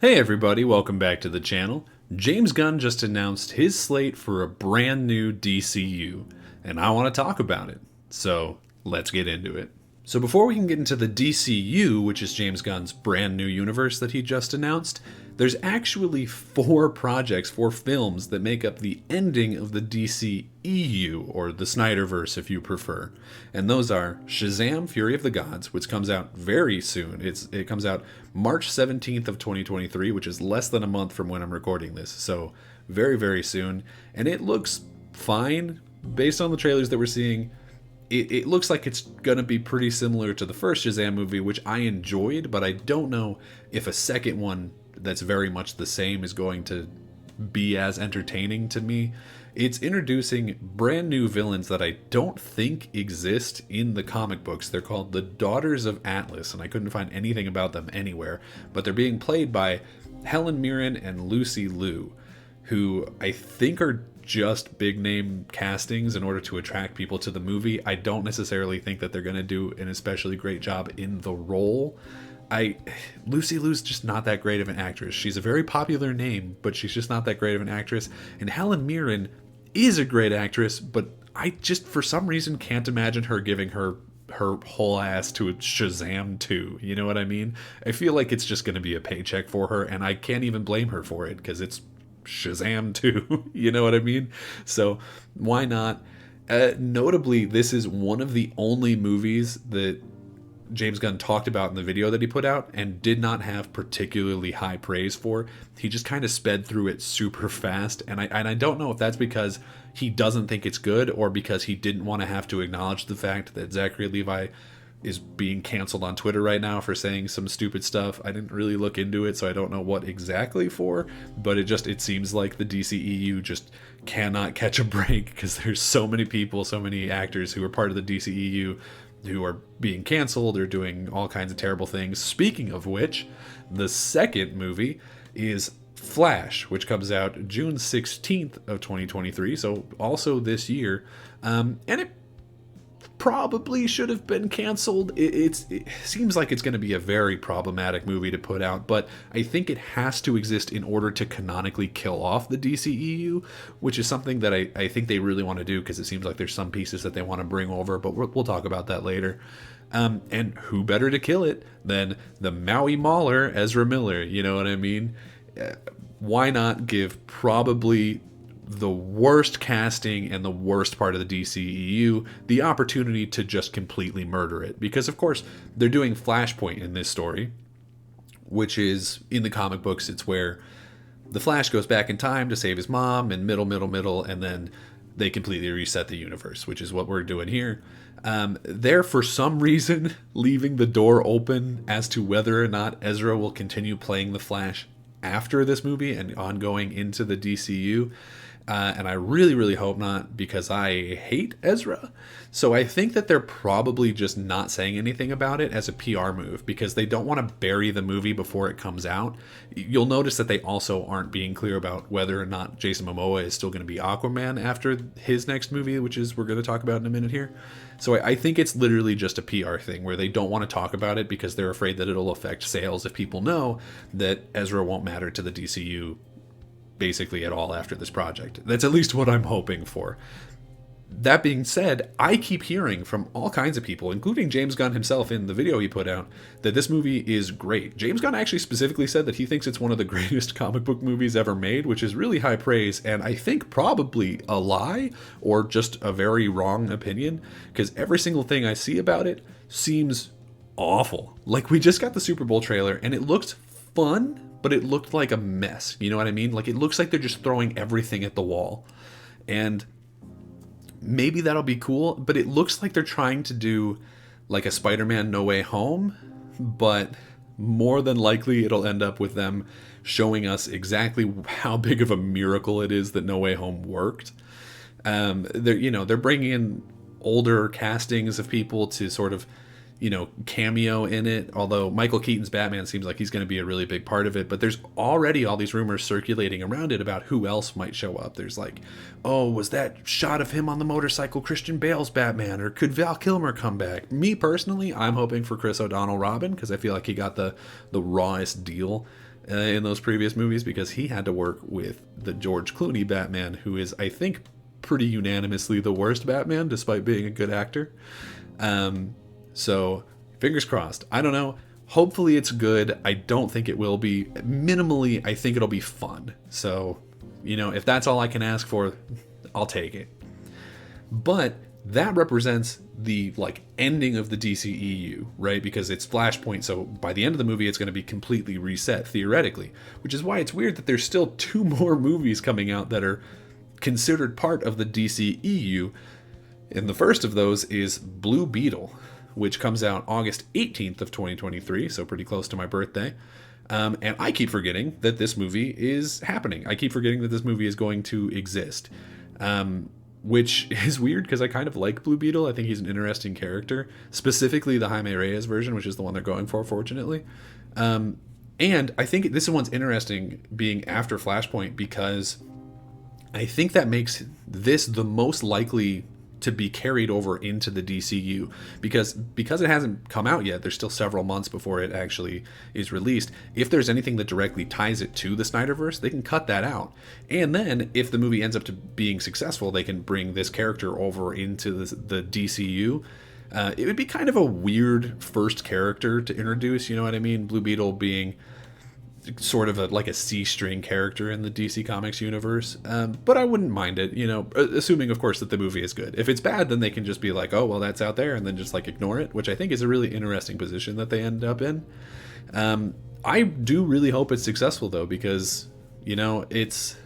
Hey everybody, welcome back to the channel. James Gunn just announced his slate for a brand new DCU, and I want to talk about it. So let's get into it. So before we can get into the DCU, which is James Gunn's brand new universe that he just announced, there's actually four films that make up the ending of the DCEU, or the Snyderverse if you prefer. And those are Shazam! Fury of the Gods, which comes out very soon. It comes out March 17th of 2023, which is less than a month from when I'm recording this. So very, very soon. And it looks fine based on the trailers that we're seeing. It looks like it's going to be pretty similar to the first Shazam movie, which I enjoyed, but I don't know if a second one that's very much the same is going to be as entertaining to me. It's introducing brand new villains that I don't think exist in the comic books. They're called the Daughters of Atlas, and I couldn't find anything about them anywhere, but they're being played by Helen Mirren and Lucy Liu, who I think are just big name castings in order to attract people to the movie. I don't necessarily think that they're going to do an especially great job in the role. Lucy Liu's just not that great of an actress. She's a very popular name, but she's just not that great of an actress. And Helen Mirren is a great actress, but I just for some reason can't imagine her giving her whole ass to a Shazam 2. You know what I mean? I feel like it's just going to be a paycheck for her, and I can't even blame her for it because it's Shazam 2. You know what I mean? So why not? Notably, this is one of the only movies that James Gunn talked about in the video that he put out and did not have particularly high praise for. He just kind of sped through it super fast, and I don't know if that's because he doesn't think it's good or because he didn't want to have to acknowledge the fact that Zachary Levi is being canceled on Twitter right now for saying some stupid stuff. I didn't really look into it, so I don't know what exactly for, but it seems like the DCEU just cannot catch a break because there's so many people, so many actors who are part of the DCEU who are being canceled or doing all kinds of terrible things. Speaking of which, the second movie is Flash, which comes out June 16th of 2023, so also this year. And it probably should have been canceled. It seems like it's going to be a very problematic movie to put out, but I think it has to exist in order to canonically kill off the DCEU, which is something that I think they really want to do because it seems like there's some pieces that they want to bring over, but we'll talk about that later. And who better to kill it than the Maui Mauler, Ezra Miller? You know what I mean? Why not give probably the worst casting and the worst part of the DCEU the opportunity to just completely murder it? Because of course they're doing Flashpoint in this story, which is in the comic books. It's where the Flash goes back in time to save his mom and middle, and then they completely reset the universe, which is what we're doing here. They're for some reason leaving the door open as to whether or not Ezra will continue playing the Flash after this movie and ongoing into the DCU. And I really, really hope not, because I hate Ezra. So I think that they're probably just not saying anything about it as a PR move because they don't want to bury the movie before it comes out. You'll notice that they also aren't being clear about whether or not Jason Momoa is still going to be Aquaman after his next movie, which is we're going to talk about in a minute here. So I think it's literally just a PR thing where they don't want to talk about it because they're afraid that it'll affect sales if people know that Ezra won't matter to the DCU basically at all after this project. That's at least what I'm hoping for. That being said, I keep hearing from all kinds of people, including James Gunn himself in the video he put out, that this movie is great. James Gunn actually specifically said that he thinks it's one of the greatest comic book movies ever made, which is really high praise, and I think probably a lie or just a very wrong opinion, because every single thing I see about it seems awful. Like, we just got the Super Bowl trailer, and it looked fun, but it looked like a mess. You know what I mean? Like, it looks like they're just throwing everything at the wall. And maybe that'll be cool, but it looks like they're trying to do like a Spider-Man No Way Home, but more than likely it'll end up with them showing us exactly how big of a miracle it is that No Way Home worked. They're bringing in older castings of people to sort of cameo in it, although Michael Keaton's Batman seems like he's going to be a really big part of it. But there's already all these rumors circulating around it about who else might show up. There's like, oh, was that shot of him on the motorcycle Christian Bale's Batman, or could Val Kilmer come back? Me personally, I'm hoping for Chris O'Donnell Robin because I feel like he got the rawest deal in those previous movies, because he had to work with the George Clooney Batman, who is, I think, pretty unanimously the worst Batman, despite being a good actor. So, fingers crossed. I don't know. Hopefully it's good. I don't think it will be. Minimally, I think it'll be fun. So, if that's all I can ask for, I'll take it. But that represents the ending of the DCEU, right? Because it's Flashpoint, so by the end of the movie it's going to be completely reset theoretically, which is why it's weird that there's still 2 more movies coming out that are considered part of the DCEU. And the first of those is Blue Beetle, which comes out August 18th of 2023, so pretty close to my birthday. And I keep forgetting that this movie is happening. I keep forgetting that this movie is going to exist. Which is weird because I kind of like Blue Beetle. I think he's an interesting character, specifically the Jaime Reyes version, which is the one they're going for, fortunately. And I think this one's interesting being after Flashpoint, because I think that makes this the most likely to be carried over into the DCU, because it hasn't come out yet. There's still several months before it actually is released. If there's anything that directly ties it to the Snyderverse, they can cut that out. And then if the movie ends up to being successful, they can bring this character over into the DCU. It would be kind of a weird first character to introduce, you know what I mean? Blue Beetle being sort of a C-string character in the DC Comics universe, but I wouldn't mind it, assuming of course that the movie is good. If it's bad, then they can just be like, oh well, that's out there, and then just ignore it, which I think is a really interesting position that they end up in. I do really hope it's successful though, because it's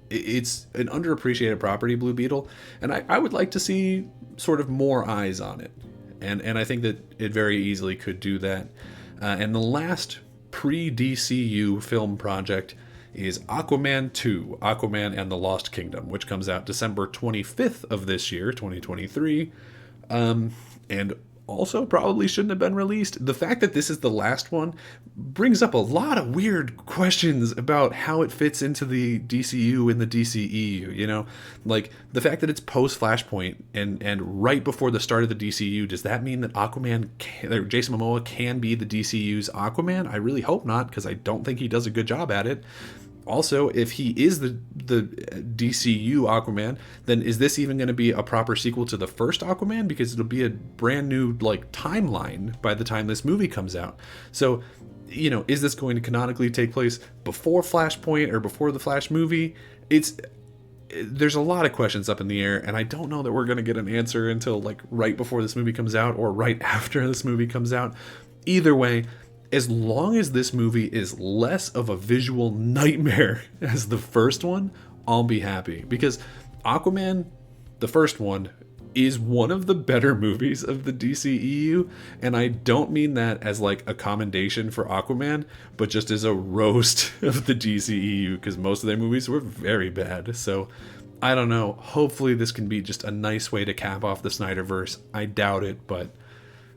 an underappreciated property, Blue Beetle, and I would like to see sort of more eyes on it, and I think that it very easily could do that. And the last pre-DCU film project is Aquaman 2, Aquaman and the Lost Kingdom, which comes out December 25th of this year, 2023, and also probably shouldn't have been released. The fact that this is the last one brings up a lot of weird questions about how it fits into the DCU and the DCEU, the fact that it's post-Flashpoint and right before the start of the DCU, does that mean that Jason Momoa can be the DCU's Aquaman? I really hope not, because I don't think he does a good job at it. Also, if he is the DCU Aquaman, then is this even going to be a proper sequel to the first Aquaman? Because it'll be a brand new timeline by the time this movie comes out. So, is this going to canonically take place before Flashpoint or before the Flash movie? There's a lot of questions up in the air, and I don't know that we're going to get an answer until right before this movie comes out or right after this movie comes out. Either way, as long as this movie is less of a visual nightmare as the first one, I'll be happy. Because Aquaman, the first one, is one of the better movies of the DCEU, and I don't mean that as a commendation for Aquaman, but just as a roast of the DCEU, because most of their movies were very bad. So, I don't know. Hopefully this can be just a nice way to cap off the Snyderverse. I doubt it, but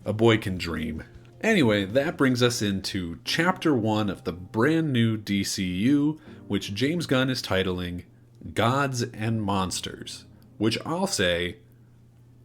a boy can dream. Anyway, that brings us into Chapter 1 of the brand new DCU, which James Gunn is titling Gods and Monsters, which I'll say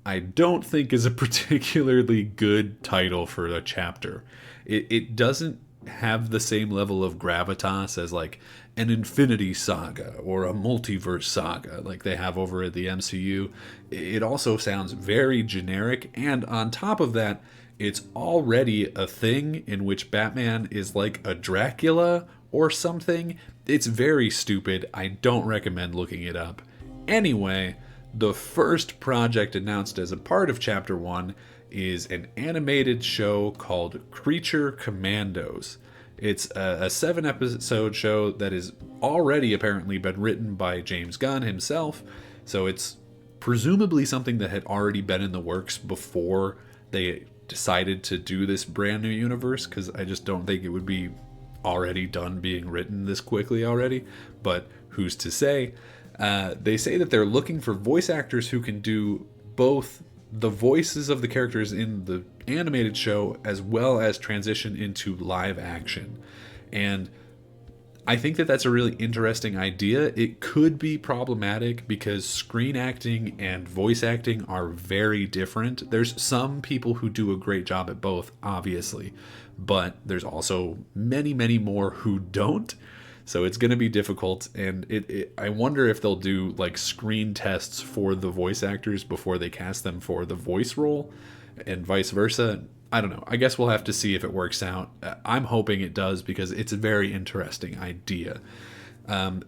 I don't think is a particularly good title for a chapter. It doesn't have the same level of gravitas as an Infinity Saga or a multiverse saga like they have over at the MCU. It also sounds very generic, and on top of that, it's already a thing in which Batman is like a Dracula or something. It's very stupid. I don't recommend looking it up. Anyway, the first project announced as a part of Chapter 1 is an animated show called Creature Commandos. It's a 7-episode show that has already apparently been written by James Gunn himself, so it's presumably something that had already been in the works before they decided to do this brand new universe, because I just don't think it would be already done being written this quickly already, but who's to say? They say that they're looking for voice actors who can do both the voices of the characters in the animated show as well as transition into live action. And I think that that's a really interesting idea. It could be problematic because screen acting and voice acting are very different. There's some people who do a great job at both, obviously, but there's also many, many more who don't. So it's going to be difficult, and I wonder if they'll do like screen tests for the voice actors before they cast them for the voice role, and vice versa. I don't know. I guess we'll have to see if it works out. I'm hoping it does because it's a very interesting idea.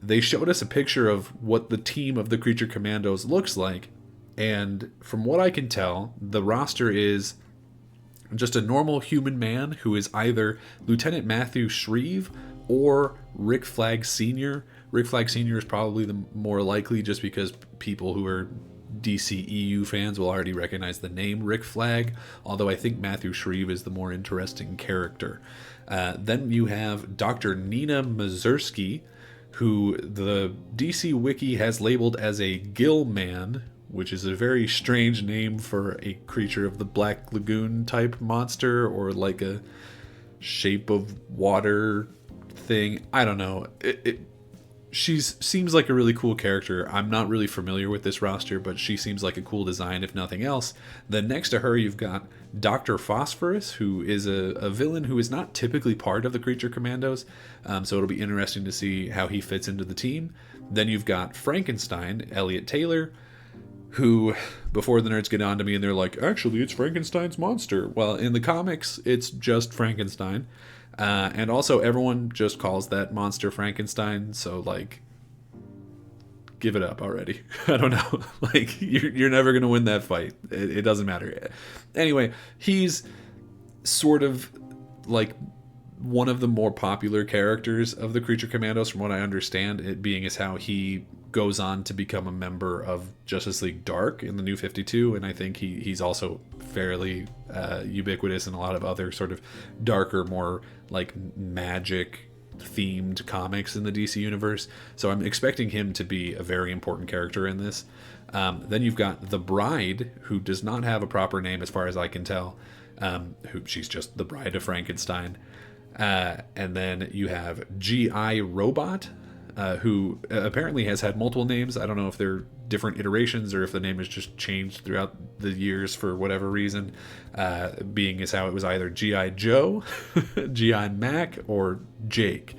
They showed us a picture of what the team of the Creature Commandos looks like, and from what I can tell, the roster is just a normal human man who is either Lieutenant Matthew Shreve or Rick Flag Sr. Rick Flag Sr. is probably the more likely just because people who are DCEU fans will already recognize the name Rick Flag, although I think Matthew Shreve is the more interesting character. Then you have Dr. Nina Mazursky, who the DC Wiki has labeled as a Gill Man, which is a very strange name for a creature of the Black Lagoon type monster, or like a shape of water thing. I don't know. She seems like a really cool character. I'm not really familiar with this roster, but she seems like a cool design, if nothing else. Then next to her, you've got Dr. Phosphorus, who is a villain who is not typically part of the Creature Commandos, so it'll be interesting to see how he fits into the team. Then you've got Frankenstein, Elliot Taylor, who, before the nerds get on to me and they're like, actually, it's Frankenstein's monster. Well, in the comics, it's just Frankenstein. And also, everyone just calls that monster Frankenstein, so, like, give it up already. I don't know. Like, you're never going to win that fight. It doesn't matter. Anyway, he's sort of, like, one of the more popular characters of the Creature Commandos, from what I understand, it being as how he goes on to become a member of Justice League Dark in the New 52, and I think he's also fairly ubiquitous in a lot of other sort of darker, more like magic themed comics in the DC universe. So I'm expecting him to be a very important character in this. Then you've got the Bride, who does not have a proper name as far as I can tell. She's just the Bride of Frankenstein. And then you have G.I. Robot, who apparently has had multiple names. I don't know if they're different iterations or if the name has just changed throughout the years for whatever reason, being as how it was either G.I. Joe, G.I. Mac, or Jake.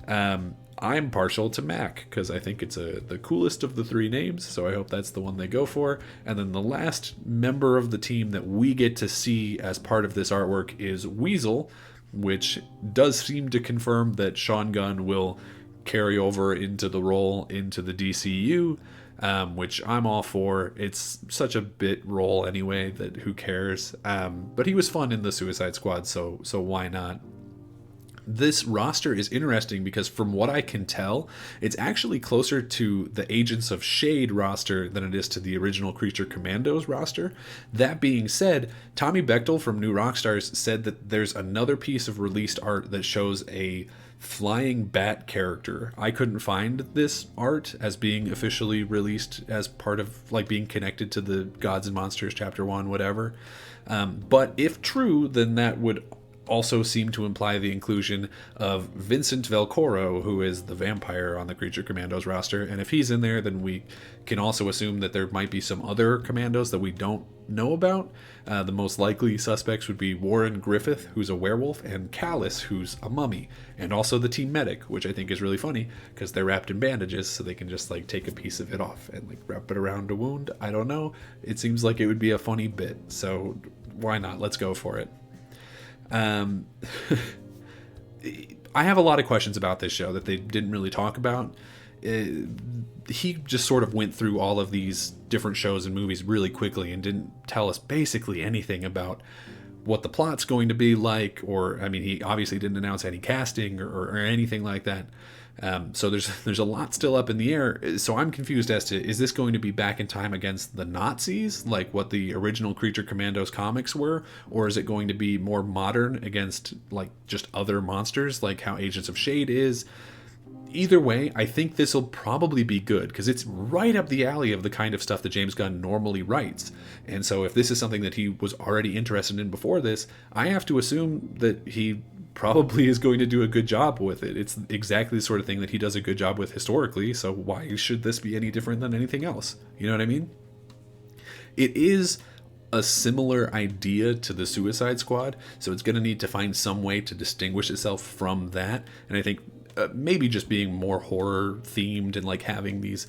I'm partial to Mac because I think it's the coolest of the three names, so I hope that's the one they go for. And then the last member of the team that we get to see as part of this artwork is Weasel, which does seem to confirm that Sean Gunn will carry over into the role into the DCU, which I'm all for. It's such a bit role anyway that who cares, but he was fun in the Suicide Squad, so why not. This roster is interesting because from what I can tell, it's actually closer to the Agents of S.H.I.E.L.D. roster than it is to the original Creature Commandos roster. That being said, Tommy Bechtel from New Rockstars said that there's another piece of released art that shows a flying bat character. I couldn't find this art as being officially released as part of like being connected to the Gods and Monsters Chapter 1, whatever. But if true, then that would also seem to imply the inclusion of Vincent Velcoro, who is the vampire on the Creature Commandos roster. And if he's in there, then we can also assume that there might be some other commandos that we don't know about. The most likely suspects would be Warren Griffith, who's a werewolf, and Callus, who's a mummy, and also the team medic, which I think is really funny because they're wrapped in bandages, so they can just like take a piece of it off and like wrap it around a wound. I don't know. It seems like it would be a funny bit, so why not? Let's go for it. I have a lot of questions about this show that they didn't really talk about. He just sort of went through all of these different shows and movies really quickly and didn't tell us basically anything about what the plot's going to be like, or, I mean, he obviously didn't announce any casting or anything like that. So there's a lot still up in the air. So I'm confused as to, is this going to be back in time against the Nazis, like what the original Creature Commandos comics were? Or is it going to be more modern against like just other monsters, like how Agents of S.H.I.E.L.D. is? Either way, I think this will probably be good because it's right up the alley of the kind of stuff that James Gunn normally writes. And so if this is something that he was already interested in before this, I have to assume that he probably is going to do a good job with it. It's exactly the sort of thing that he does a good job with historically, so why should this be any different than anything else? You know what I mean? It is a similar idea to the Suicide Squad, so it's going to need to find some way to distinguish itself from that. And I think maybe just being more horror themed and like having these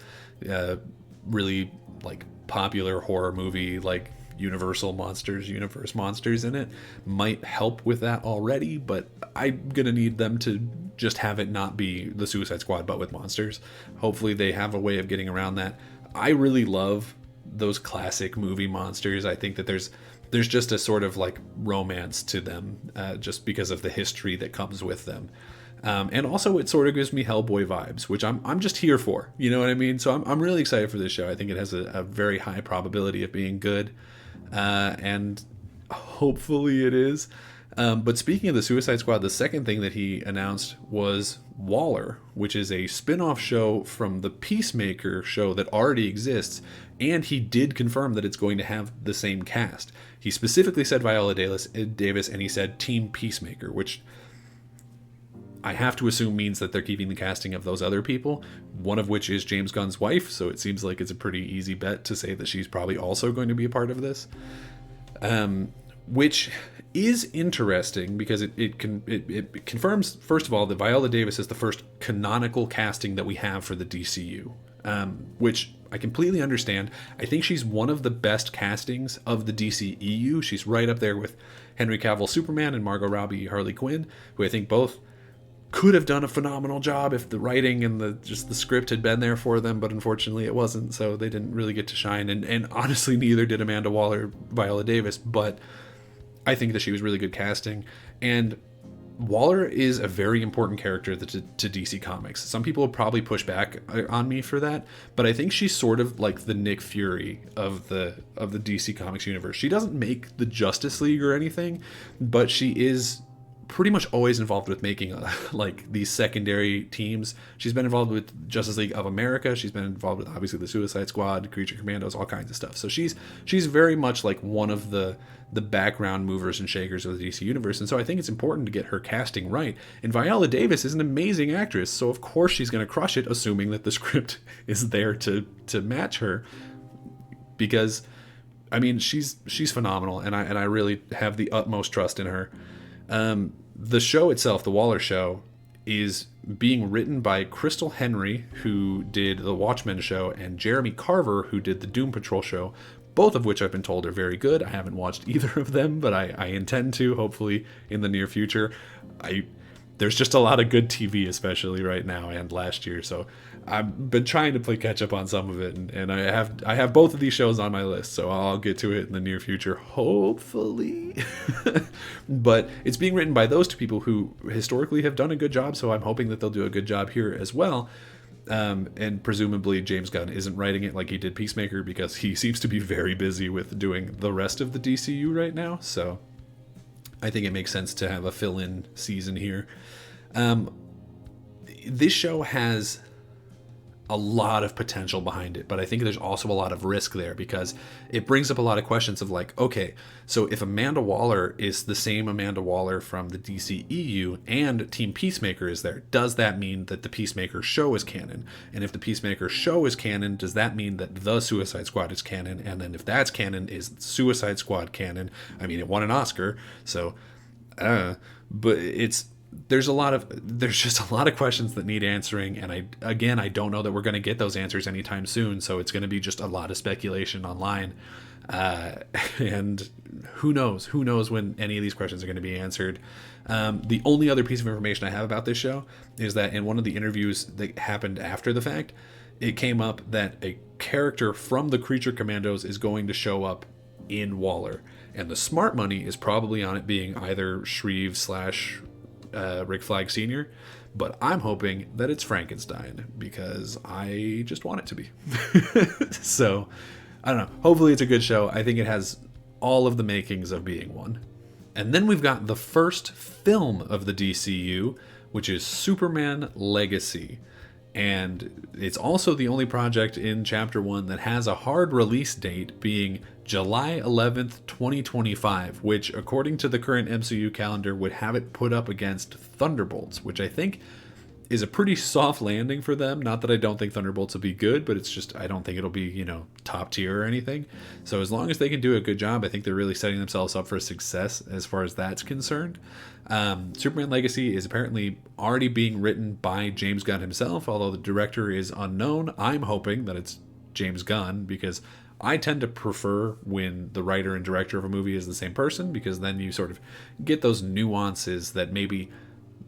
really like popular horror movie like universe monsters in it might help with that already, but I'm gonna need them to just have it not be the Suicide Squad but with monsters. Hopefully they have a way of getting around that. I really love those classic movie monsters. I think that there's just a sort of like romance to them, just because of the history that comes with them. And also it sort of gives me Hellboy vibes, which I'm just here for, you know what I mean? So I'm really excited for this show. I think it has a very high probability of being good, and hopefully it is. But speaking of the Suicide Squad, the second thing that he announced was Waller, which is a spin-off show from the Peacemaker show that already exists, and he did confirm that it's going to have the same cast. He specifically said Viola Davis, and he said Team Peacemaker, which I have to assume means that they're keeping the casting of those other people, one of which is James Gunn's wife, so it seems like it's a pretty easy bet to say that she's probably also going to be a part of this. Which is interesting because it confirms, first of all, that Viola Davis is the first canonical casting that we have for the DCU, which I completely understand. I think she's one of the best castings of the DCEU. She's right up there with Henry Cavill Superman and Margot Robbie Harley Quinn, who I think both could have done a phenomenal job if the writing and the script had been there for them, but unfortunately it wasn't, so they didn't really get to shine. And honestly, neither did Amanda Waller, Viola Davis, but I think that she was really good casting. And Waller is a very important character to DC Comics. Some people will probably push back on me for that, but I think she's sort of like the Nick Fury of the DC Comics universe. She doesn't make the Justice League or anything, but she is pretty much always involved with making like these secondary teams. She's been involved with Justice League of America. She's been involved with obviously the Suicide Squad, Creature Commandos, all kinds of stuff. So she's very much like one of the background movers and shakers of the DC universe. And so I think it's important to get her casting right. And Viola Davis is an amazing actress, so of course she's going to crush it, assuming that the script is there to match her. Because I mean, she's phenomenal, and I really have the utmost trust in her. The show itself, the Waller show, is being written by Crystal Henry, who did the Watchmen show, and Jeremy Carver, who did the Doom Patrol show, both of which I've been told are very good. I haven't watched either of them, but I intend to, hopefully, in the near future. There's just a lot of good TV, especially right now and last year, so I've been trying to play catch up on some of it, and I have both of these shows on my list, so I'll get to it in the near future, hopefully. But it's being written by those two people who historically have done a good job, so I'm hoping that they'll do a good job here as well. And presumably James Gunn isn't writing it like he did Peacemaker, because he seems to be very busy with doing the rest of the DCU right now, so I think it makes sense to have a fill-in season here. This show has a lot of potential behind it, but I think there's also a lot of risk there, because it brings up a lot of questions of like, okay, so if Amanda Waller is the same Amanda Waller from the DCEU and Team Peacemaker is there, does that mean that the Peacemaker show is canon? And if the Peacemaker show is canon, does that mean that the Suicide Squad is canon? And then if that's canon, is Suicide Squad canon? I mean, it won an Oscar, so but there's just a lot of questions that need answering, and I don't know that we're going to get those answers anytime soon, so it's going to be just a lot of speculation online, and who knows when any of these questions are going to be answered. The only other piece of information I have about this show is that in one of the interviews that happened after the fact, it came up that a character from the Creature Commandos is going to show up in Waller, and the smart money is probably on it being either Shreve / Rick Flag Sr., but I'm hoping that it's Frankenstein, because I just want it to be. So, I don't know. Hopefully it's a good show. I think it has all of the makings of being one. And then we've got the first film of the DCU, which is Superman Legacy. And it's also the only project in Chapter 1 that has a hard release date, being July 11th, 2025, which, according to the current MCU calendar, would have it put up against Thunderbolts, which I think is a pretty soft landing for them. Not that I don't think Thunderbolts will be good, but it's just I don't think it'll be, top tier or anything. So as long as they can do a good job, I think they're really setting themselves up for success as far as that's concerned. Superman Legacy is apparently already being written by James Gunn himself, although the director is unknown. I'm hoping that it's James Gunn, because I tend to prefer when the writer and director of a movie is the same person, because then you sort of get those nuances that maybe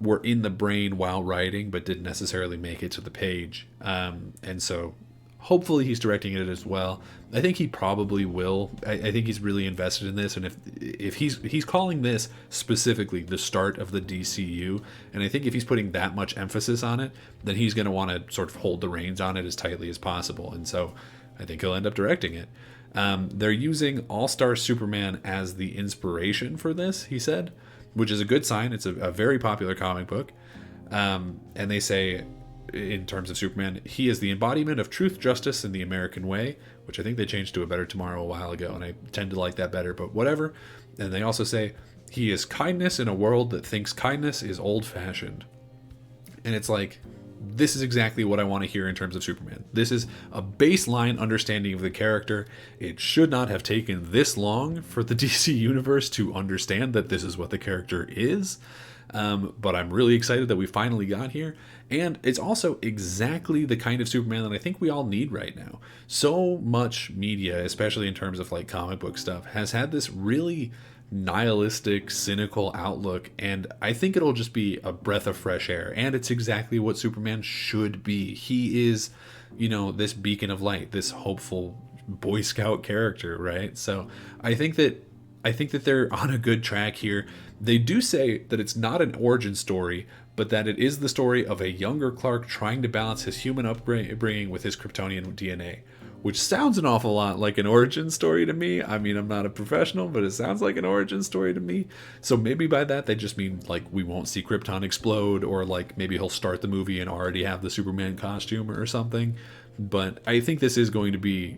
were in the brain while writing but didn't necessarily make it to the page. And so hopefully he's directing it as well. I think he probably will. I think he's really invested in this, and if he's calling this specifically the start of the DCU, and I think if he's putting that much emphasis on it, then he's going to want to sort of hold the reins on it as tightly as possible, and so I think he'll end up directing it. They're using All-Star Superman as the inspiration for this, he said, which is a good sign. It's a very popular comic book. And they say, in terms of Superman, he is the embodiment of truth, justice, and the American way, which I think they changed to A Better Tomorrow a while ago, and I tend to like that better, but whatever. And they also say, he is kindness in a world that thinks kindness is old-fashioned. And it's like, this is exactly what I want to hear in terms of Superman. This is a baseline understanding of the character. It should not have taken this long for the DC Universe to understand that this is what the character is. But I'm really excited that we finally got here. And it's also exactly the kind of Superman that I think we all need right now. So much media, especially in terms of like comic book stuff, has had this really nihilistic, cynical outlook, and I think it'll just be a breath of fresh air, and it's exactly what Superman should be. He is, this beacon of light, this hopeful Boy Scout character, right? So I think that they're on a good track here. They do say that it's not an origin story, but that it is the story of a younger Clark trying to balance his human upbringing with his Kryptonian DNA, which sounds an awful lot like an origin story to me. I mean, I'm not a professional, but it sounds like an origin story to me. So maybe by that, they just mean, like, we won't see Krypton explode, or, like, maybe he'll start the movie and already have the Superman costume or something. But I think this is going to be,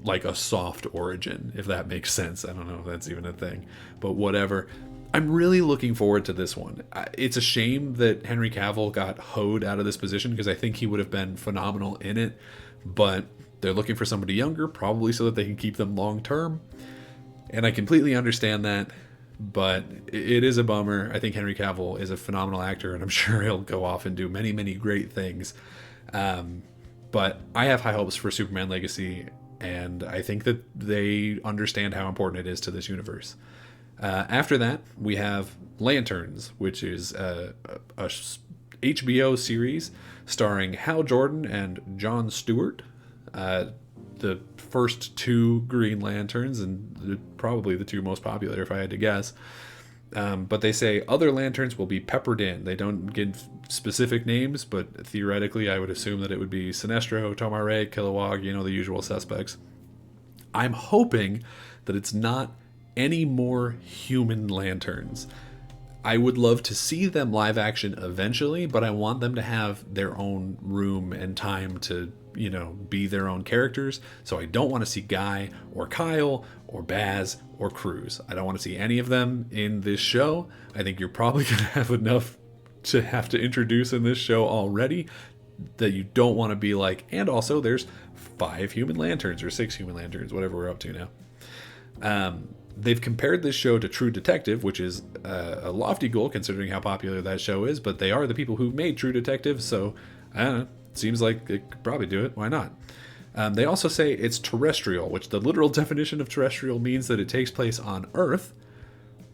like, a soft origin, if that makes sense. I don't know if that's even a thing, but whatever. I'm really looking forward to this one. It's a shame that Henry Cavill got hoed out of this position, because I think he would have been phenomenal in it, but they're looking for somebody younger, probably so that they can keep them long term. And I completely understand that, but it is a bummer. I think Henry Cavill is a phenomenal actor, and I'm sure he'll go off and do many, many great things. But I have high hopes for Superman Legacy, and I think that they understand how important it is to this universe. After that, we have Lanterns, which is a HBO series starring Hal Jordan and Jon Stewart. The first two Green Lanterns, and probably the two most popular if I had to guess. But they say other lanterns will be peppered in. They don't give specific names, but theoretically I would assume that it would be Sinestro, Tomare, Kilowog, the usual suspects. I'm hoping that it's not any more human lanterns. I would love to see them live action eventually, but I want them to have their own room and time to, be their own characters. So I don't want to see Guy or Kyle or Baz or Cruz. I don't want to see any of them in this show. I think you're probably going to have enough to have to introduce in this show already that you don't want to be like, and also there's 5 human lanterns or 6 human lanterns, whatever we're up to now. They've compared this show to True Detective, which is a lofty goal considering how popular that show is, but they are the people who made True Detective, so I don't know, it seems like they could probably do it. Why not? They also say it's terrestrial, which the literal definition of terrestrial means that it takes place on Earth,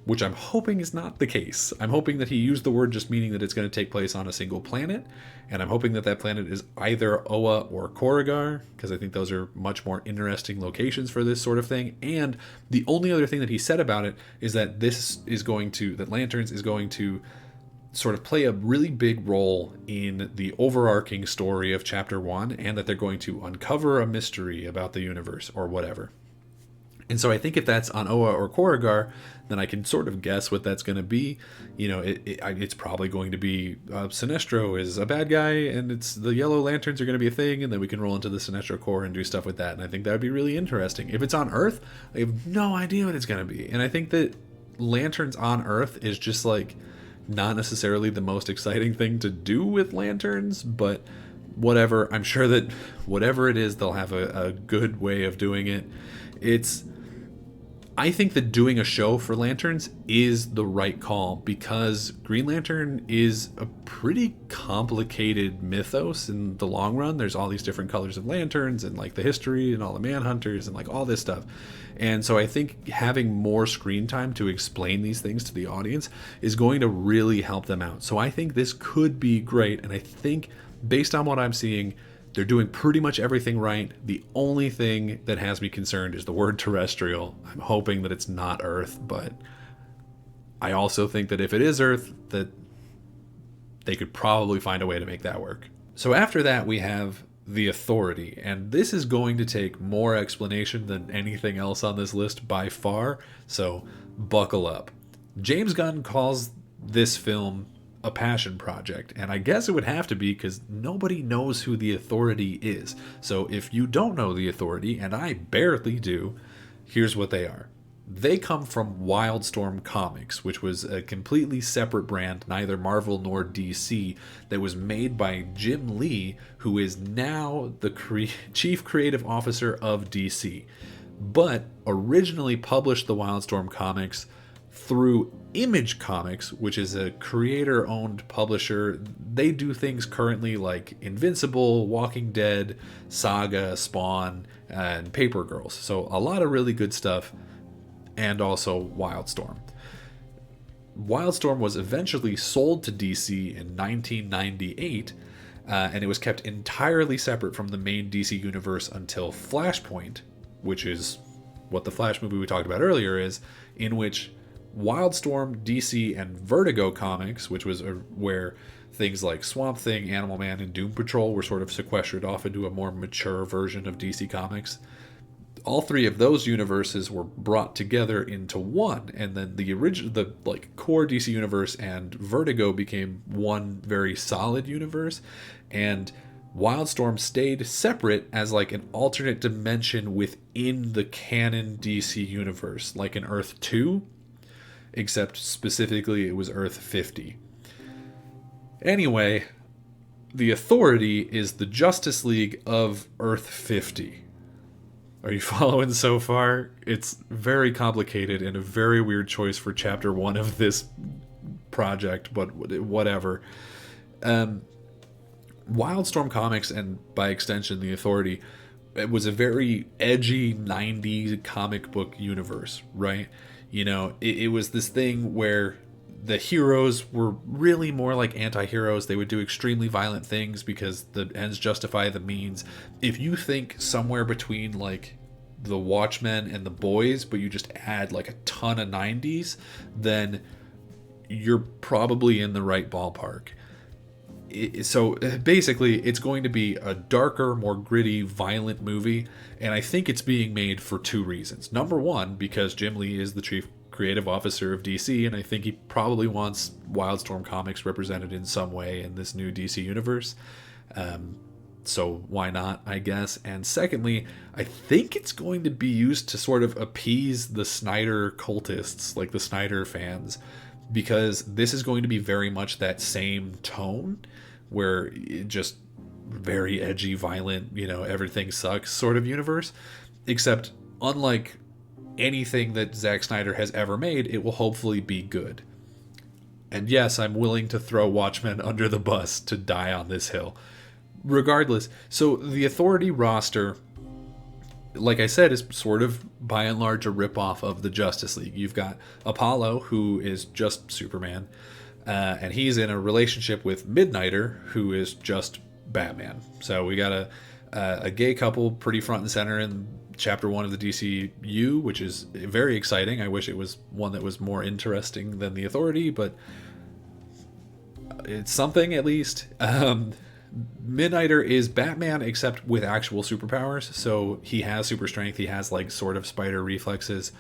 which I'm hoping is not the case. I'm hoping that he used the word just meaning that it's going to take place on a single planet, and I'm hoping that that planet is either Oa or Korrigar, because I think those are much more interesting locations for this sort of thing. And the only other thing that he said about it is that that Lanterns is going to sort of play a really big role in the overarching story of Chapter 1, and that they're going to uncover a mystery about the universe or whatever. And so I think if that's on Oa or Korrigar, then I can sort of guess what that's going to be. You know, it's probably going to be Sinestro is a bad guy, and it's the Yellow Lanterns are going to be a thing, and then we can roll into the Sinestro Corps and do stuff with that. And I think that would be really interesting. If it's on Earth, I have no idea what it's going to be. And I think that Lanterns on Earth is just like not necessarily the most exciting thing to do with Lanterns, but whatever. I'm sure that whatever it is, they'll have a good way of doing it. I think that doing a show for Lanterns is the right call because Green Lantern is a pretty complicated mythos in the long run. There's all these different colors of lanterns and like the history and all the Manhunters and like all this stuff. And so I think having more screen time to explain these things to the audience is going to really help them out. So I think this could be great. And I think based on what I'm seeing, they're doing pretty much everything right. The only thing that has me concerned is the word terrestrial. I'm hoping that it's not Earth, but I also think that if it is Earth, that they could probably find a way to make that work. So after that, we have the Authority, and this is going to take more explanation than anything else on this list by far, so buckle up. James Gunn calls this film a passion project, and I guess it would have to be because nobody knows who the Authority is. So if you don't know the Authority, and I barely do, here's what they are. They come from Wildstorm Comics, which was a completely separate brand, neither Marvel nor DC, that was made by Jim Lee, who is now the chief creative officer of DC, but originally published the Wildstorm Comics through Image Comics, which is a creator-owned publisher. They do things currently like Invincible, Walking Dead, Saga, Spawn, and Paper Girls. So a lot of really good stuff, and also Wildstorm. Wildstorm was eventually sold to DC in 1998, and it was kept entirely separate from the main DC universe until Flashpoint, which is what the Flash movie we talked about earlier is, in which Wildstorm, DC, and Vertigo Comics, which was where things like Swamp Thing, Animal Man, and Doom Patrol were sort of sequestered off into a more mature version of DC Comics. All three of those universes were brought together into one, and then the core DC universe and Vertigo became one very solid universe, and Wildstorm stayed separate as like an alternate dimension within the canon DC universe, like an Earth 2, except specifically it was Earth 50. Anyway, the Authority is the Justice League of Earth 50. Are you following so far? It's very complicated and a very weird choice for chapter 1 of this project, but whatever. Wildstorm Comics, and by extension the Authority, it was a very edgy 90s comic book universe, right? You know, it was this thing where the heroes were really more like anti-heroes. They would do extremely violent things because the ends justify the means. If you think somewhere between like the Watchmen and the Boys, but you just add like a ton of 90s, then you're probably in the right ballpark. So basically, it's going to be a darker, more gritty, violent movie, and I think it's being made for two reasons. Number one, because Jim Lee is the chief creative officer of DC, and I think he probably wants Wildstorm Comics represented in some way in this new DC universe. So why not, I guess. And secondly, I think it's going to be used to sort of appease the Snyder cultists, like the Snyder fans, because this is going to be very much that same tone where it just very edgy, violent, you know, everything sucks sort of universe, except unlike anything that Zack Snyder has ever made, it will hopefully be good. And yes, I'm willing to throw Watchmen under the bus to die on this hill. Regardless, so the Authority roster, like I said, is sort of by and large a ripoff of the Justice League. You've got Apollo, who is just Superman, and he's in a relationship with Midnighter, who is just Batman. So we got a gay couple pretty front and center in chapter 1 of the DCU, which is very exciting. I wish it was one that was more interesting than the Authority, but it's something at least. Midnighter is Batman except with actual superpowers. So he has super strength. He has like sort of spider reflexes,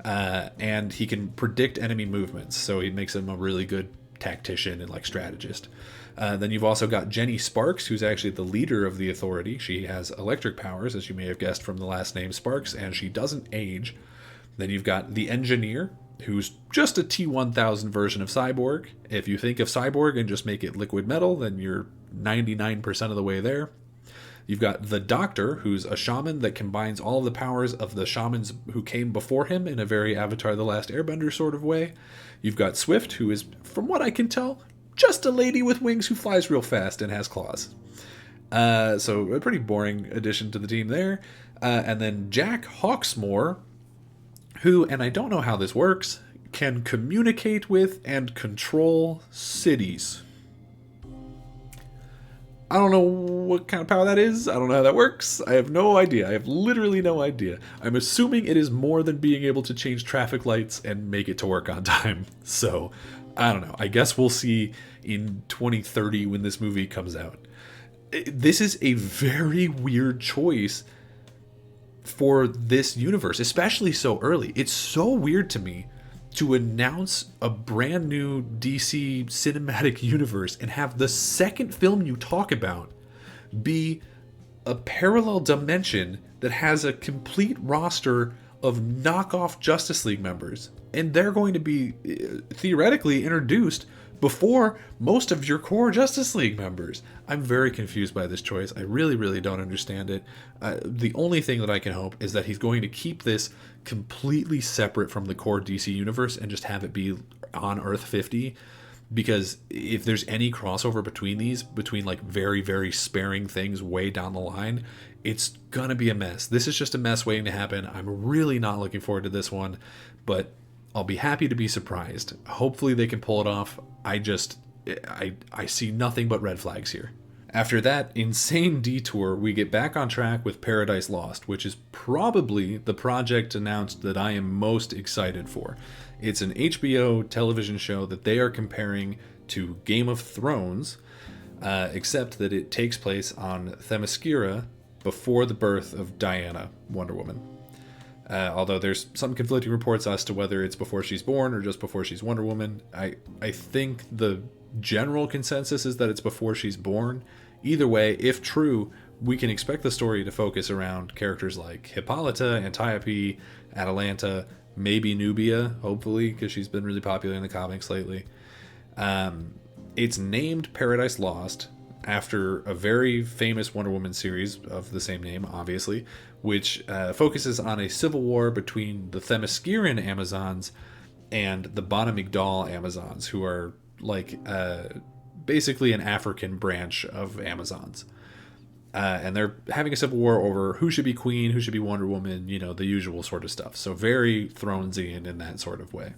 and he can predict enemy movements. So he makes him a really good tactician and like strategist. Then you've also got Jenny Sparks, who's actually the leader of the Authority. She has electric powers, as you may have guessed from the last name Sparks, and she doesn't age. Then you've got the Engineer, who's just a T-1000 version of Cyborg. If you think of Cyborg and just make it liquid metal, then you're 99% of the way there. You've got the Doctor, who's a shaman that combines all of the powers of the shamans who came before him in a very Avatar The Last Airbender sort of way. You've got Swift, who is, from what I can tell, just a lady with wings who flies real fast and has claws. So a pretty boring addition to the team there. And then Jack Hawksmoor, who, and I don't know how this works, can communicate with and control cities. I don't know what kind of power that is. I don't know how that works. I have no idea. I have literally no idea. I'm assuming it is more than being able to change traffic lights and make it to work on time. So, I don't know. I guess we'll see in 2030 when this movie comes out. This is a very weird choice for this universe, especially so early. It's so weird to me to announce a brand new DC cinematic universe and have the second film you talk about be a parallel dimension that has a complete roster of knockoff Justice League members. And they're going to be theoretically introduced before most of your core Justice League members. I'm very confused by this choice. I really, really don't understand it. The only thing that I can hope is that he's going to keep this completely separate from the core DC universe and just have it be on Earth 50. Because if there's any crossover between these, between like very, very sparing things way down the line, it's gonna be a mess. This is just a mess waiting to happen. I'm really not looking forward to this one, but I'll be happy to be surprised. Hopefully they can pull it off. I see nothing but red flags here. After that insane detour, we get back on track with Paradise Lost, which is probably the project announced that I am most excited for. It's an HBO television show that they are comparing to Game of Thrones, except that it takes place on Themyscira before the birth of Diana, Wonder Woman. Although there's some conflicting reports as to whether it's before she's born or just before she's Wonder Woman. I think the general consensus is that it's before she's born. Either way, if true, we can expect the story to focus around characters like Hippolyta, Antiope, Atalanta, maybe Nubia, hopefully, because she's been really popular in the comics lately. It's named Paradise Lost after a very famous Wonder Woman series of the same name, obviously, which focuses on a civil war between the Themysciran Amazons and the Bana Migdal Amazons, who are like basically an African branch of Amazons. And they're having a civil war over who should be queen, who should be Wonder Woman, you know, the usual sort of stuff. So very Thronesian in that sort of way.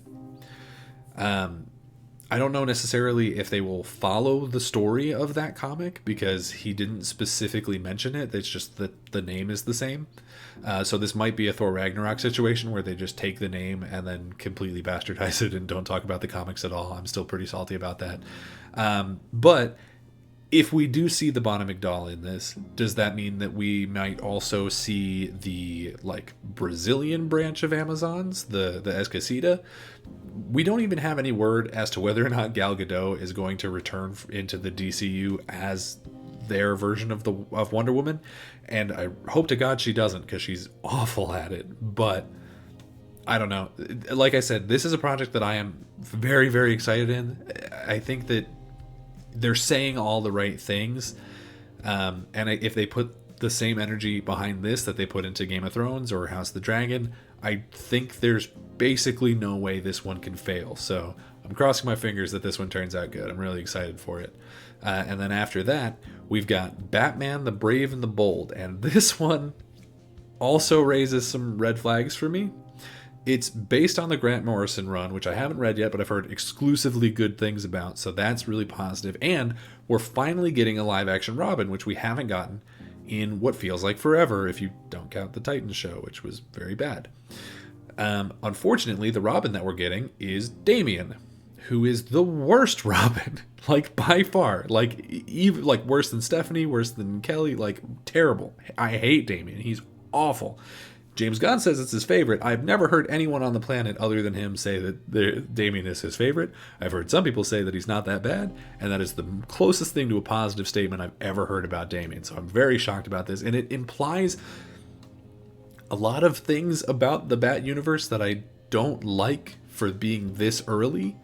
I don't know necessarily if they will follow the story of that comic because he didn't specifically mention it. It's just that the name is the same. So this might be a Thor Ragnarok situation where they just take the name and then completely bastardize it and don't talk about the comics at all. I'm still pretty salty about that. But if we do see the Bana Migdal in this, does that mean that we might also see the like Brazilian branch of Amazons, the Escacita? We don't even have any word as to whether or not Gal Gadot is going to return into the DCU as their version of Wonder Woman, and I hope to God she doesn't because she's awful at it. But I don't know. Like I said, this is a project that I am very, very excited in. I think that they're saying all the right things, and if they put the same energy behind this that they put into Game of Thrones or House of the Dragon, I think there's basically no way this one can fail. So I'm crossing my fingers that this one turns out good. I'm really excited for it. And then after that, we've got Batman the Brave and the Bold, and this one also raises some red flags for me. It's based on the Grant Morrison run, which I haven't read yet, but I've heard exclusively good things about, so that's really positive. And we're finally getting a live-action Robin, which we haven't gotten in what feels like forever, if you don't count the Titans show, which was very bad. Unfortunately, the Robin that we're getting is Damian, who is the worst Robin, like by far, like even like worse than Stephanie, worse than Kelly, like terrible. I hate Damian. He's awful. James Gunn says it's his favorite. I've never heard anyone on the planet other than him say that Damian is his favorite. I've heard some people say that he's not that bad, and that is the closest thing to a positive statement I've ever heard about Damian. So I'm very shocked about this, and it implies a lot of things about the Bat universe that I don't like for being this early.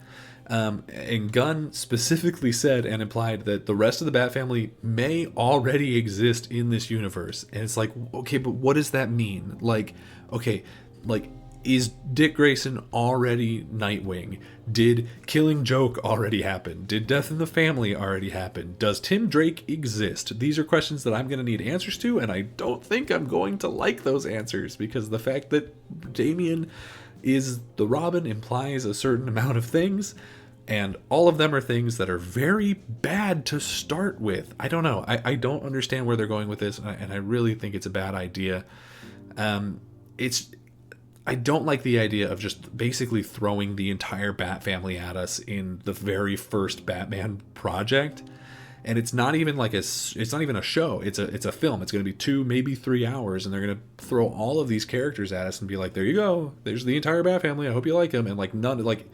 And Gunn specifically said and implied that the rest of the Bat family may already exist in this universe. And it's like, okay, but what does that mean? Like, okay, like, is Dick Grayson already Nightwing? Did Killing Joke already happen? Did Death in the Family already happen? Does Tim Drake exist? These are questions that I'm going to need answers to, and I don't think I'm going to like those answers, because the fact that Damian is the Robin implies a certain amount of things, and all of them are things that are very bad to start with. I don't know. I don't understand where they're going with this, and I really think it's a bad idea. I don't like the idea of just basically throwing the entire Bat family at us in the very first Batman project. And it's not even like it's not even a show. It's a film. It's going to be 2, maybe 3 hours, and they're going to throw all of these characters at us and be like, "There you go. There's the entire Bat family. I hope you like them." And like none, like,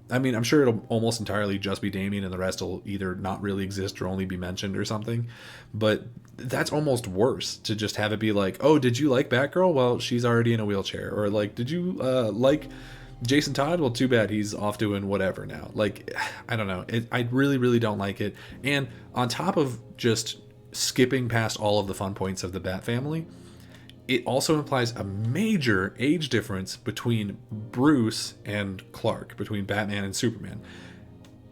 I mean, I'm sure it'll almost entirely just be Damian, and the rest will either not really exist or only be mentioned or something. But that's almost worse, to just have it be like, "Oh, did you like Batgirl? Well, she's already in a wheelchair." Or like, "Did you like Jason Todd? Well, too bad, he's off doing whatever now." Like, I don't know. I really, really don't like it. And on top of just skipping past all of the fun points of the Bat family, it also implies a major age difference between Bruce and Clark, between Batman and Superman.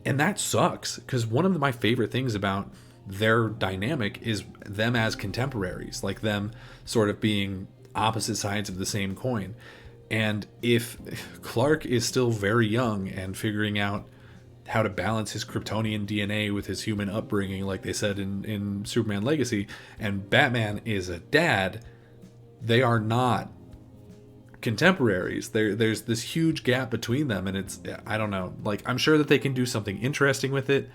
And that sucks, because one of my favorite things about their dynamic is them as contemporaries, like them sort of being opposite sides of the same coin. And if Clark is still very young and figuring out how to balance his Kryptonian DNA with his human upbringing, like they said in Superman Legacy, and Batman is a dad, they are not contemporaries. There's this huge gap between them, and it's, I don't know, like, I'm sure that they can do something interesting with it.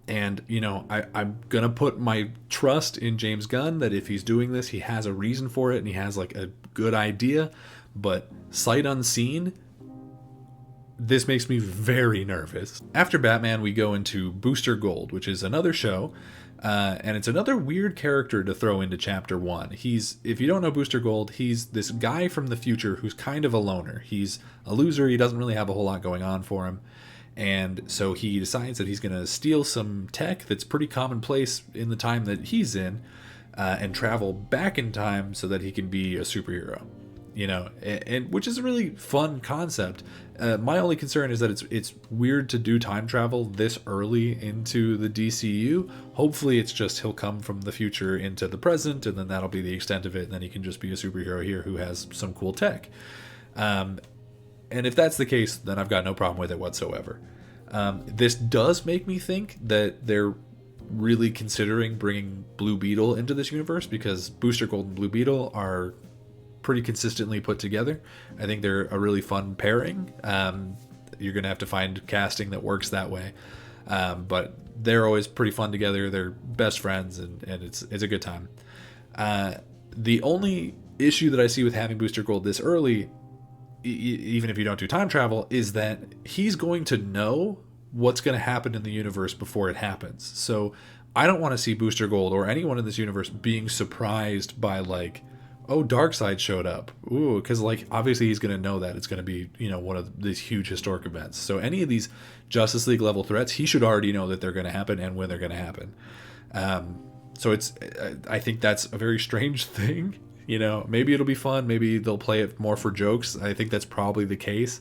And, you know, I'm going to put my trust in James Gunn that if he's doing this, he has a reason for it and he has like a good idea. But sight unseen, this makes me very nervous. After Batman, we go into Booster Gold, which is another show. And it's another weird character to throw into Chapter 1. If you don't know Booster Gold, he's this guy from the future who's kind of a loner. He's a loser. He doesn't really have a whole lot going on for him. And so he decides that he's going to steal some tech that's pretty commonplace in the time that he's in, and travel back in time so that he can be a superhero. You know, and which is a really fun concept. My only concern is that it's weird to do time travel this early into the DCU. Hopefully it's just he'll come from the future into the present, and then that'll be the extent of it, and then he can just be a superhero here who has some cool tech. And if that's the case, then I've got no problem with it whatsoever. This does make me think that they're really considering bringing Blue Beetle into this universe, because Booster Gold and Blue Beetle are pretty consistently put together. I think they're a really fun pairing. You're going to have to find casting that works that way. But they're always pretty fun together. They're best friends, and it's a good time. The only issue that I see with having Booster Gold this early, even if you don't do time travel, is that he's going to know what's going to happen in the universe before it happens. So I don't want to see Booster Gold or anyone in this universe being surprised by, like, "Oh, Darkseid showed up." Ooh, because, like, obviously he's going to know that it's going to be, you know, one of these huge historic events. So any of these Justice League level threats, he should already know that they're going to happen and when they're going to happen. So I think that's a very strange thing. You know, maybe it'll be fun. Maybe they'll play it more for jokes. I think that's probably the case.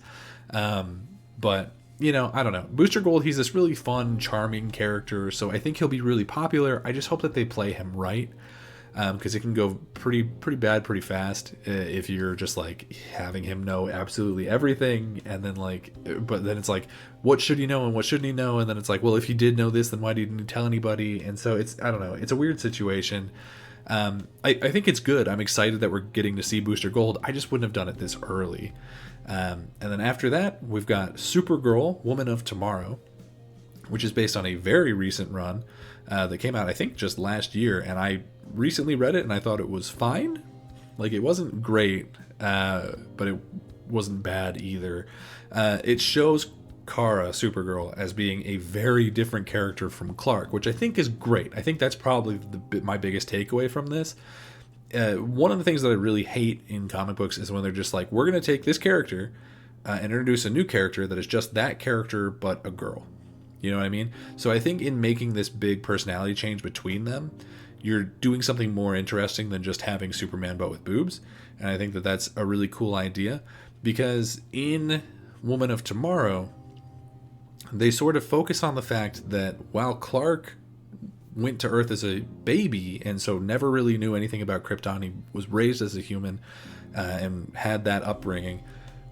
But, you know, I don't know. Booster Gold, he's this really fun, charming character. So I think he'll be really popular. I just hope that they play him right. Because it can go pretty bad pretty fast if you're just like having him know absolutely everything, and then like, but then it's like, what should he know and what shouldn't he know, and then it's like, well, if he did know this, then why didn't he tell anybody? And so it's, I don't know, it's a weird situation. I think it's good. I'm excited that we're getting to see Booster Gold. I just wouldn't have done it this early. And then after that, we've got Supergirl, Woman of Tomorrow. which is based on a very recent run that came out, I think, just last year. And I recently read it and I thought it was fine. Like, it wasn't great, but it wasn't bad either. It shows Kara, Supergirl, as being a very different character from Clark, which I think is great. I think that's probably my biggest takeaway from this. One of the things that I really hate in comic books is when they're just like, we're going to take this character and introduce a new character that is just that character but a girl. You know what I mean? So I think in making this big personality change between them, you're doing something more interesting than just having Superman but with boobs. And I think that that's a really cool idea, because in Woman of Tomorrow, they sort of focus on the fact that while Clark went to Earth as a baby and so never really knew anything about Krypton, he was raised as a human and had that upbringing.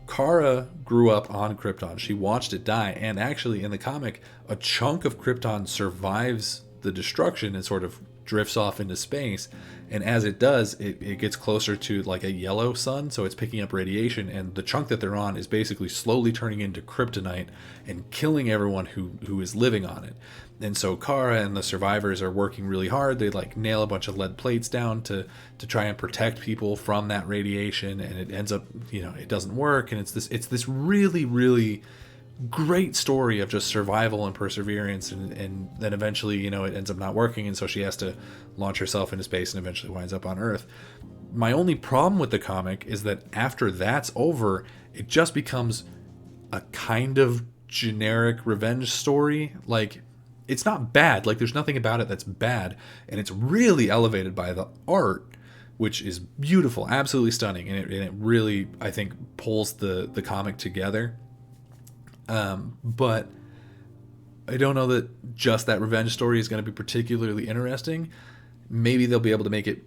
Kara grew up on Krypton. She watched it die, and actually in the comic, a chunk of Krypton survives the destruction and sort of drifts off into space. And as it does, it gets closer to like a yellow sun, so it's picking up radiation, and the chunk that they're on is basically slowly turning into kryptonite and killing everyone who is living on it. And so Kara and the survivors are working really hard. They like nail a bunch of lead plates down to try and protect people from that radiation, and it ends up, it doesn't work. And it's this really, really great story of just survival and perseverance, and then eventually, it ends up not working, and so she has to launch herself into space and eventually winds up on Earth. My only problem with the comic is that after that's over, it just becomes a kind of generic revenge story. Like, it's not bad, like there's nothing about it that's bad, and it's really elevated by the art, which is beautiful, absolutely stunning, and it really, I think, pulls the comic together. But I don't know that just that revenge story is going to be particularly interesting. Maybe they'll be able to make it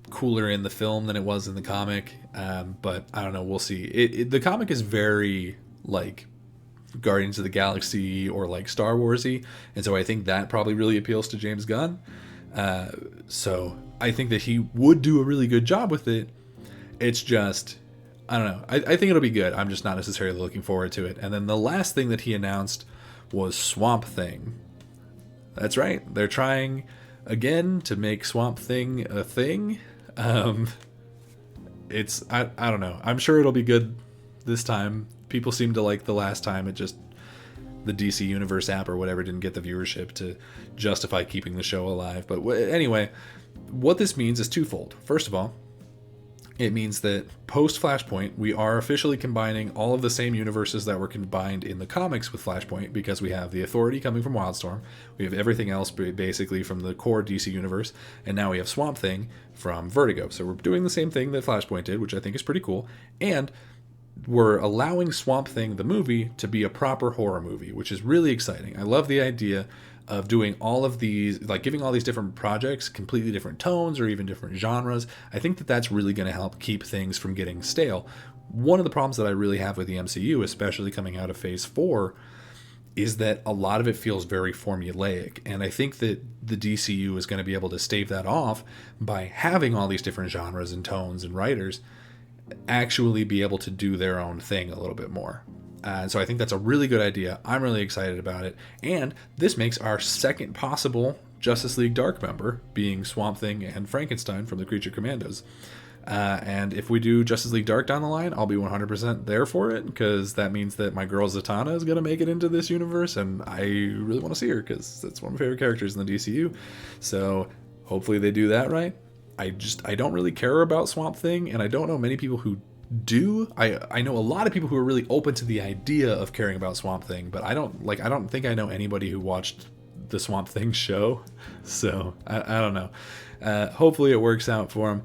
cooler in the film than it was in the comic. But I don't know. We'll see. The comic is very like Guardians of the Galaxy or like Star Wars-y. And so I think that probably really appeals to James Gunn. So I think that he would do a really good job with it. It's just, I don't know. I think it'll be good. I'm just not necessarily looking forward to it. And then the last thing that he announced was Swamp Thing. That's right. They're trying again to make Swamp Thing a thing. It's, I don't know. I'm sure it'll be good this time. People seem to like the last time. It just, the DC Universe app or whatever didn't get the viewership to justify keeping the show alive. But anyway, what this means is twofold. First of all, it means that post-Flashpoint, we are officially combining all of the same universes that were combined in the comics with Flashpoint, because we have the Authority coming from Wildstorm, we have everything else basically from the core DC universe, and now we have Swamp Thing from Vertigo. So we're doing the same thing that Flashpoint did, which I think is pretty cool, and we're allowing Swamp Thing, the movie, to be a proper horror movie, which is really exciting. I love the idea of doing all of these, like giving all these different projects completely different tones or even different genres. I think that that's really going to help keep things from getting stale. One of the problems that I really have with the MCU, especially coming out of Phase 4, is that a lot of it feels very formulaic. And I think that the DCU is going to be able to stave that off by having all these different genres and tones and writers actually be able to do their own thing a little bit more. And so I think that's a really good idea. I'm really excited about it. And this makes our second possible Justice League Dark member being Swamp Thing and Frankenstein from the Creature Commandos. And if we do Justice League Dark down the line, I'll be 100% there for it, because that means that my girl Zatanna is going to make it into this universe, and I really want to see her because that's one of my favorite characters in the DCU. So hopefully they do that right. I don't really care about Swamp Thing, and I don't know many people who do. I know a lot of people who are really open to the idea of caring about Swamp Thing, but I don't think I know anybody who watched the Swamp Thing show. So I don't know. Hopefully it works out for him.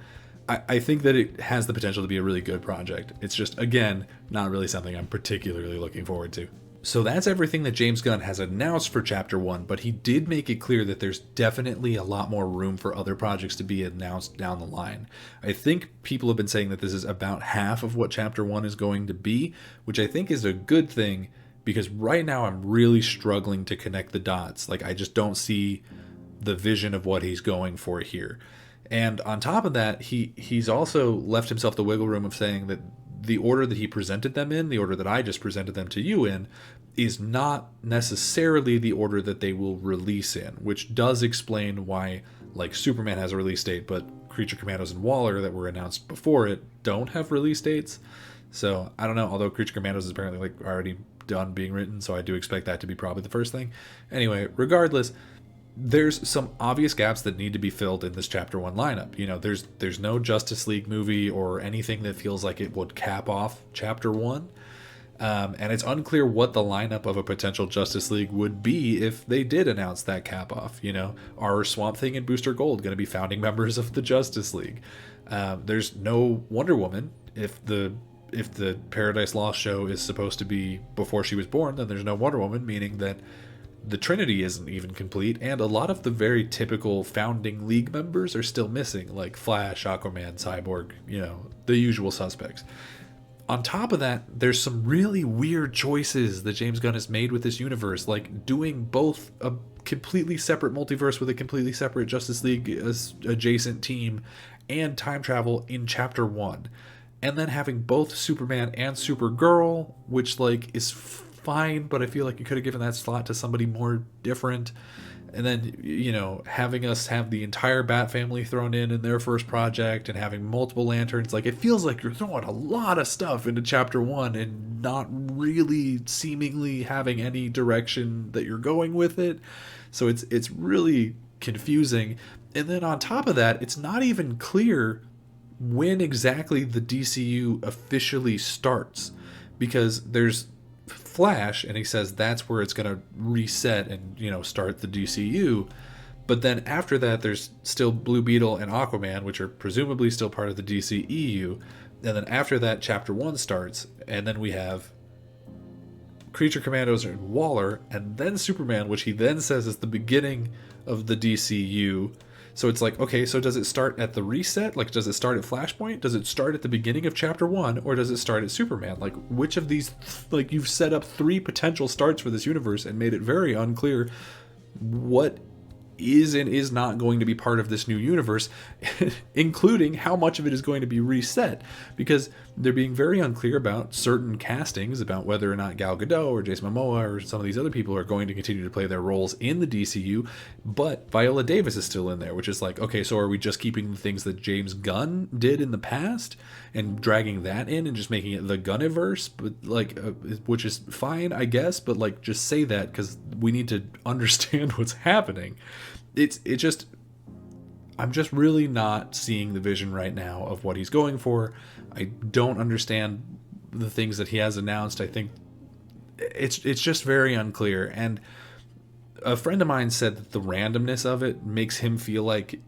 I think that it has the potential to be a really good project. It's just, again, not really something I'm particularly looking forward to. So that's everything that James Gunn has announced for Chapter 1, but he did make it clear that there's definitely a lot more room for other projects to be announced down the line. I think people have been saying that this is about half of what Chapter 1 is going to be, which I think is a good thing, because right now I'm really struggling to connect the dots. Like, I just don't see the vision of what he's going for here. And on top of that, he's also left himself the wiggle room of saying that the order that he presented them in, the order that I just presented them to you in, is not necessarily the order that they will release in, which does explain why, like, Superman has a release date, but Creature Commandos and Waller that were announced before it don't have release dates. So I don't know, although Creature Commandos is apparently like already done being written, so I do expect that to be probably the first thing. Anyway, regardless, there's some obvious gaps that need to be filled in this Chapter 1 lineup. You know, there's no Justice League movie or anything that feels like it would cap off Chapter 1. And it's unclear what the lineup of a potential Justice League would be if they did announce that cap off. You know, are Swamp Thing and Booster Gold going to be founding members of the Justice League? There's no Wonder Woman. If the Paradise Lost show is supposed to be before she was born, then there's no Wonder Woman, meaning that the Trinity isn't even complete, and a lot of the very typical founding League members are still missing, like Flash, Aquaman, Cyborg, you know, the usual suspects. On top of that, there's some really weird choices that James Gunn has made with this universe, like doing both a completely separate multiverse with a completely separate Justice League adjacent team and time travel in Chapter 1. And then having both Superman and Supergirl, which, like, is fine, but I feel like you could have given that slot to somebody more different. And then, you know, having us have the entire Bat family thrown in their first project and having multiple Lanterns. Like, it feels like you're throwing a lot of stuff into Chapter 1 and not really seemingly having any direction that you're going with it. So it's really confusing. And then on top of that, it's not even clear when exactly the DCU officially starts, because there's Flash and he says that's where it's going to reset and, you know, start the DCU, but then after that there's still Blue Beetle and Aquaman, which are presumably still part of the DCEU, and then after that Chapter 1 starts, and then we have Creature Commandos and Waller, and then Superman, which he then says is the beginning of the DCU. So it's like, okay, so does it start at the reset? Like, does it start at Flashpoint? Does it start at the beginning of Chapter 1? Or does it start at Superman? Like, which of these, like, you've set up 3 potential starts for this universe and made it very unclear what is and is not going to be part of this new universe, including how much of it is going to be reset, because they're being very unclear about certain castings, about whether or not Gal Gadot or Jason Momoa or some of these other people are going to continue to play their roles in the DCU, but Viola Davis is still in there, which is like, okay, so are we just keeping the things that James Gunn did in the past and dragging that in and just making it the Gunniverse, but like, which is fine, I guess, but like, just say that because we need to understand what's happening. I'm just really not seeing the vision right now of what he's going for. I don't understand the things that he has announced. I think it's just very unclear. And a friend of mine said that the randomness of it makes him feel like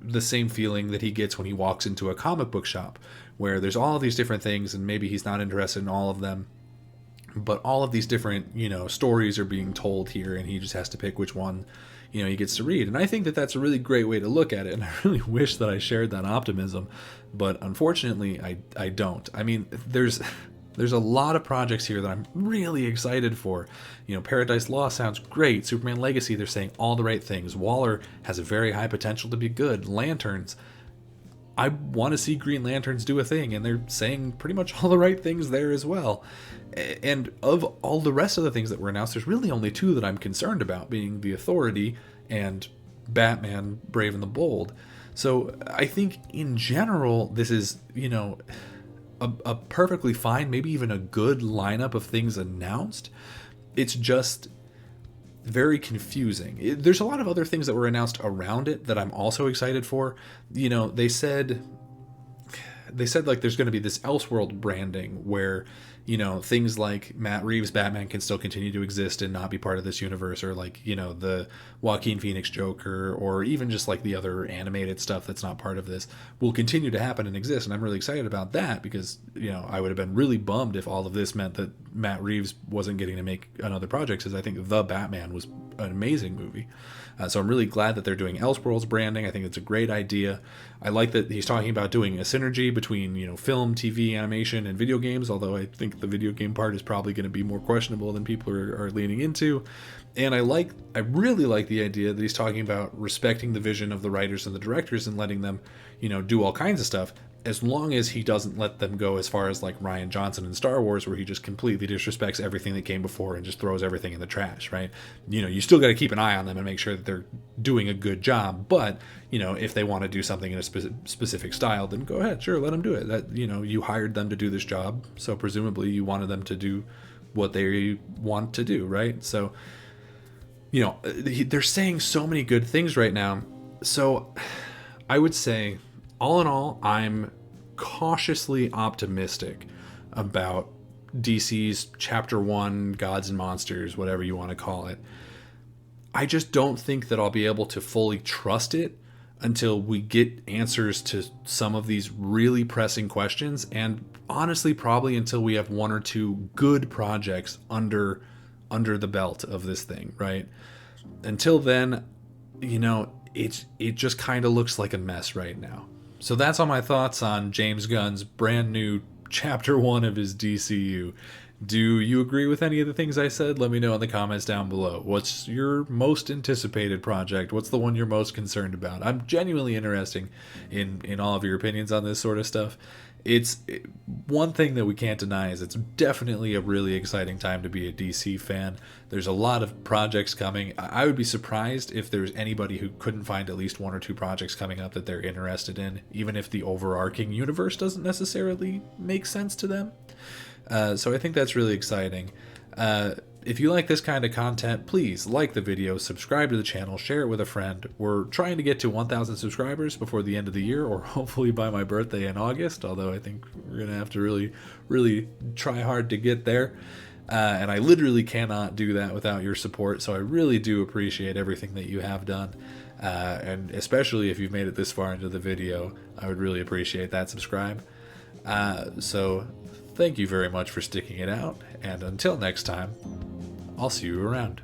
the same feeling that he gets when he walks into a comic book shop, where there's all of these different things and maybe he's not interested in all of them, but all of these different, you know, stories are being told here and he just has to pick which one, you know, he gets to read. And I think that that's a really great way to look at it, and I really wish that I shared that optimism, but unfortunately I don't. I mean, there's a lot of projects here that I'm really excited for. You know, Paradise Lost sounds great. Superman Legacy, they're saying all the right things. Waller has a very high potential to be good. Lanterns, I want to see Green Lanterns do a thing, and they're saying pretty much all the right things there as well. And of all the rest of the things that were announced, there's really only 2 that I'm concerned about, being The Authority and Batman Brave and the Bold. So I think in general, this is, you know, a perfectly fine, maybe even a good lineup of things announced. It's just very confusing. There's a lot of other things that were announced around it that I'm also excited for. You know, they said like there's going to be this Elseworld branding where, you know, things like Matt Reeves' Batman can still continue to exist and not be part of this universe, or like, you know, the Joaquin Phoenix Joker, or even just like the other animated stuff that's not part of this will continue to happen and exist. And I'm really excited about that because, you know, I would have been really bummed if all of this meant that Matt Reeves wasn't getting to make another project, because I think The Batman was an amazing movie. So I'm really glad that they're doing Elseworlds branding. I think it's a great idea. I like that he's talking about doing a synergy between, you know, film, TV, animation, and video games, although I think the video game part is probably going to be more questionable than people are leaning into. And I really like the idea that he's talking about respecting the vision of the writers and the directors and letting them, you know, do all kinds of stuff. as long as he doesn't let them go as far as like Rian Johnson in Star Wars, where he just completely disrespects everything that came before and just throws everything in the trash, right? You still got to keep an eye on them and make sure that they're doing a good job. But, if they want to do something in a specific style, then go ahead, sure, let them do it. That, you hired them to do this job, so presumably you wanted them to do what they want to do, right? So, they're saying so many good things right now. So I would say, all in all, I'm cautiously optimistic about DC's Chapter 1, Gods and Monsters, whatever you want to call it. I just don't think that I'll be able to fully trust it until we get answers to some of these really pressing questions, and honestly probably until we have one or two good projects under the belt of this thing, right? Until then, it just kind of looks like a mess right now. So that's all my thoughts on James Gunn's brand new Chapter 1 of his DCU. Do you agree with any of the things I said? Let me know in the comments down below. What's your most anticipated project? What's the one you're most concerned about? I'm genuinely interested in all of your opinions on this sort of stuff. One thing that we can't deny is it's definitely a really exciting time to be a DC fan. There's a lot of projects coming. I would be surprised if there's anybody who couldn't find at least one or two projects coming up that they're interested in, even if the overarching universe doesn't necessarily make sense to them. So I think that's really exciting. If you like this kind of content, please like the video, subscribe to the channel, share it with a friend. We're trying to get to 1,000 subscribers before the end of the year, or hopefully by my birthday in August, although I think we're going to have to really, really try hard to get there. And I literally cannot do that without your support, so I really do appreciate everything that you have done. And especially if you've made it this far into the video, I would really appreciate that subscribe. So thank you very much for sticking it out, and until next time, I'll see you around.